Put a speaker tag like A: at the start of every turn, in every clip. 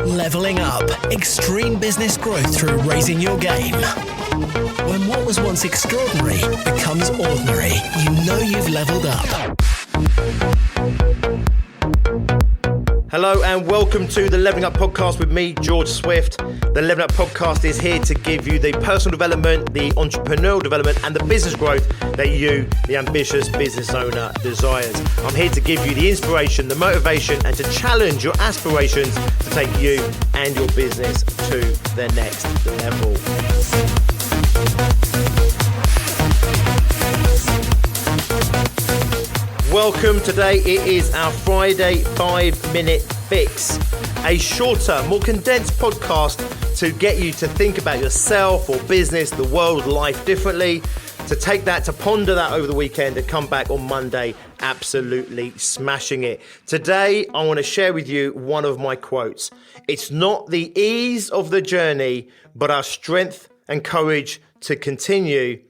A: Leveling up extreme business growth through raising your game. When what was once extraordinary becomes ordinary, you know you've leveled up.
B: Hello and welcome to the Leveling Up Podcast with me, George Swift. The Leveling Up Podcast is here to give you the personal development, the entrepreneurial development and the business growth that you, the ambitious business owner, desires. I'm here to give you the inspiration, the motivation and to challenge your aspirations to take you and your business to the next level. Welcome. Today it is our Friday 5-minute fix, a shorter, more condensed podcast to get you to think about yourself or business, the world, life differently, to take that, to ponder that over the weekend and come back on Monday absolutely smashing it. Today I want to share with you one of my quotes. It's not the ease of the journey, but our strength and courage to continue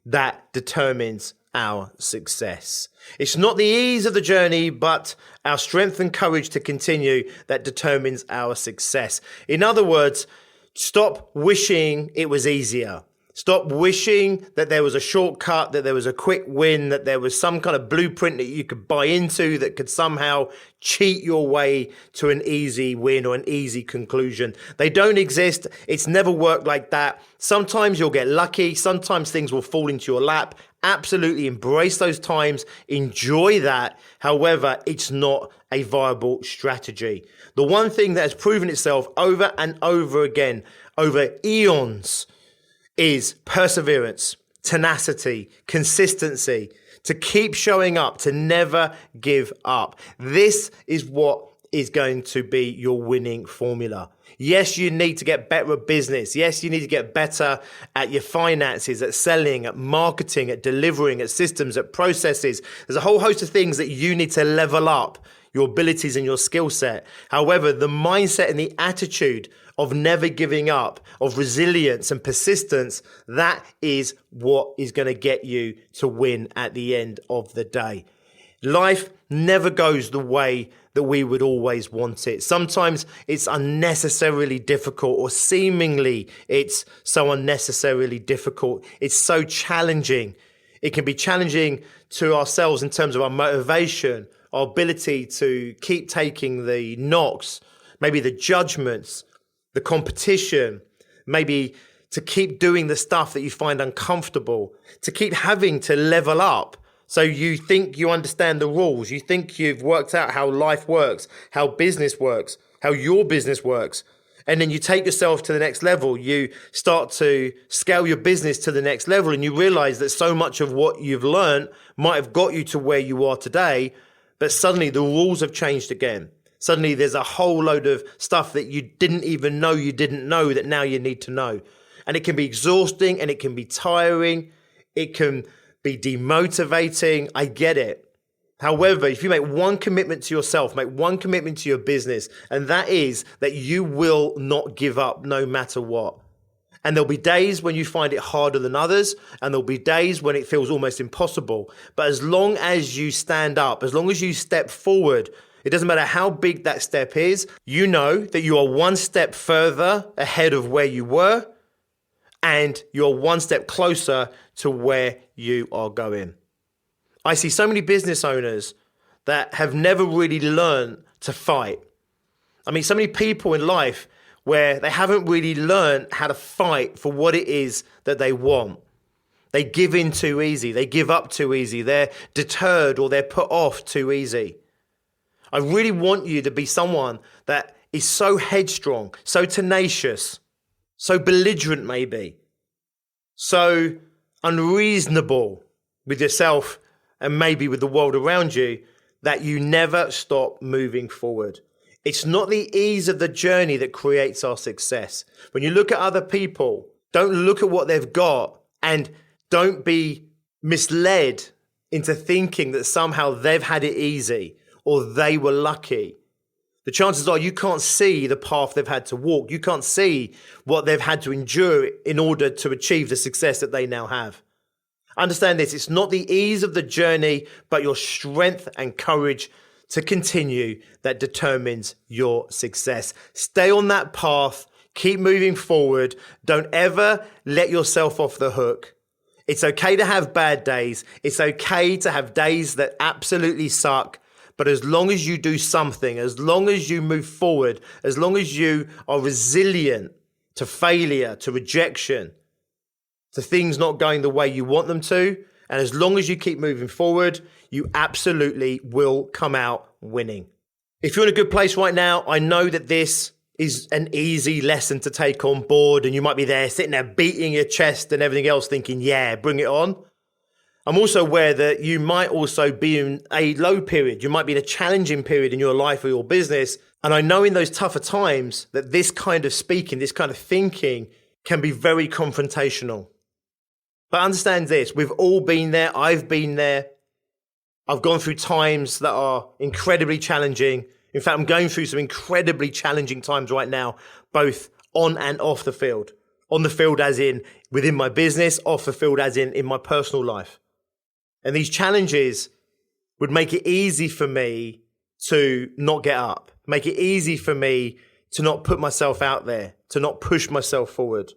B: that determines our success. It's not the ease of the journey, but our strength and courage to continue that determines our success. In other words, stop wishing it was easier. Stop wishing that there was a shortcut, that there was a quick win, that there was some kind of blueprint that you could buy into that could somehow cheat your way to an easy win or an easy conclusion. They don't exist. It's never worked like that. Sometimes you'll get lucky. Sometimes things will fall into your lap. Absolutely embrace those times. Enjoy that. However, it's not a viable strategy. The one thing that has proven itself over and over again, over eons, is perseverance, tenacity, consistency, to keep showing up, to never give up. This is what is going to be your winning formula. Yes, you need to get better at business. Yes, you need to get better at your finances, at selling, at marketing, at delivering, at systems, at processes. There's a whole host of things that you need to level up your abilities and your skill set. However, the mindset and the attitude of never giving up, of resilience and persistence, that is what is going to get you to win at the end of the day. Life never goes the way that we would always want it. Sometimes it's unnecessarily difficult, or seemingly it's so unnecessarily difficult. It's so challenging. It can be challenging to ourselves in terms of our motivation, our ability to keep taking the knocks, maybe the judgments, the competition, maybe to keep doing the stuff that you find uncomfortable, to keep having to level up. So you think you understand the rules, you think you've worked out how life works, how business works, how your business works. And then you take yourself to the next level. You start to scale your business to the next level and you realize that so much of what you've learned might have got you to where you are today, but suddenly the rules have changed again. Suddenly there's a whole load of stuff that you didn't even know you didn't know that now you need to know. And it can be exhausting and it can be tiring. It can be demotivating. I get it. However, if you make one commitment to yourself, make one commitment to your business, and that is that you will not give up no matter what. And there'll be days when you find it harder than others, and there'll be days when it feels almost impossible. But as long as you stand up, as long as you step forward, it doesn't matter how big that step is, you know that you are one step further ahead of where you were, and you're one step closer to where you are going. I see so many business owners that have never really learned to fight. I mean, so many people in life where they haven't really learned how to fight for what it is that they want. They give in too easy. They give up too easy. They're deterred or they're put off too easy. I really want you to be someone that is so headstrong, so tenacious, so belligerent maybe, so unreasonable with yourself and maybe with the world around you, that you never stop moving forward. It's not the ease of the journey that creates our success. When you look at other people, don't look at what they've got and don't be misled into thinking that somehow they've had it easy or they were lucky. The chances are you can't see the path they've had to walk. You can't see what they've had to endure in order to achieve the success that they now have. Understand this, it's not the ease of the journey, but your strength and courage to continue that determines your success. Stay on that path, keep moving forward. Don't ever let yourself off the hook. It's okay to have bad days. It's okay to have days that absolutely suck. But as long as you do something, as long as you move forward, as long as you are resilient to failure, to rejection, to things not going the way you want them to, and as long as you keep moving forward, you absolutely will come out winning. If you're in a good place right now, I know that this is an easy lesson to take on board, and you might be there sitting there beating your chest and everything else thinking, yeah, bring it on. I'm also aware that you might also be in a low period. You might be in a challenging period in your life or your business. And I know in those tougher times that this kind of speaking, this kind of thinking can be very confrontational. But understand this, we've all been there. I've been there. I've gone through times that are incredibly challenging. In fact, I'm going through some incredibly challenging times right now, both on and off the field. On the field as in within my business, off the field as in my personal life. And these challenges would make it easy for me to not get up, make it easy for me to not put myself out there, to not push myself forward.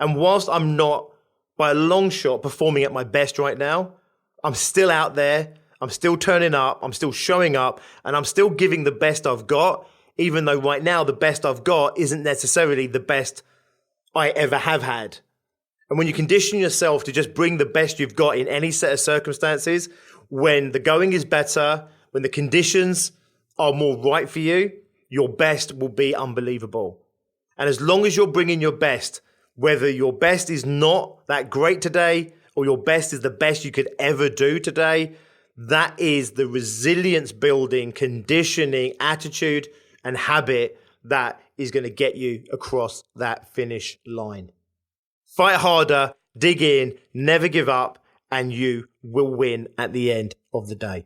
B: And whilst I'm not by a long shot performing at my best right now, I'm still out there, I'm still turning up, I'm still showing up, and I'm still giving the best I've got, even though right now the best I've got isn't necessarily the best I ever have had. And when you condition yourself to just bring the best you've got in any set of circumstances, when the going is better, when the conditions are more right for you, your best will be unbelievable. And as long as you're bringing your best, whether your best is not that great today or your best is the best you could ever do today, that is the resilience building, conditioning, attitude and habit that is going to get you across that finish line. Fight harder, dig in, never give up, and you will win at the end of the day.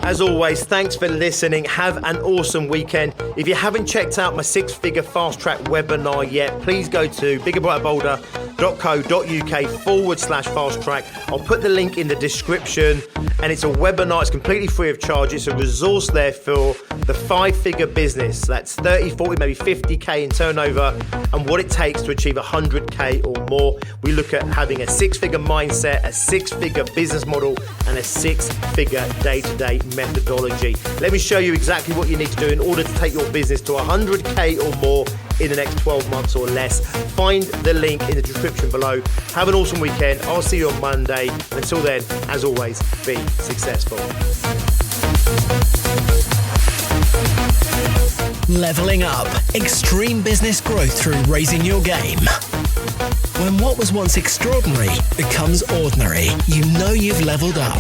B: As always, thanks for listening. Have an awesome weekend. If you haven't checked out my 6-figure fast track webinar yet, please go to biggerbrighterbolder.co.uk/fast track. I'll put the link in the description, and it's a webinar. It's completely free of charge. It's a resource there for the 5-figure business. That's 30, 40, maybe 50K in turnover, and what it takes to achieve 100K or more. We look at having a 6-figure mindset, a 6-figure business model, and a 6-figure day-to-day methodology. Let me show you exactly what you need to do in order to take your business to 100K or more in the next 12 months or less. Find the link in the description below. Have an awesome weekend. I'll see you on Monday. Until then, as always, be successful.
A: Leveling up. Extreme business growth through raising your game. When what was once extraordinary becomes ordinary, you know you've leveled up.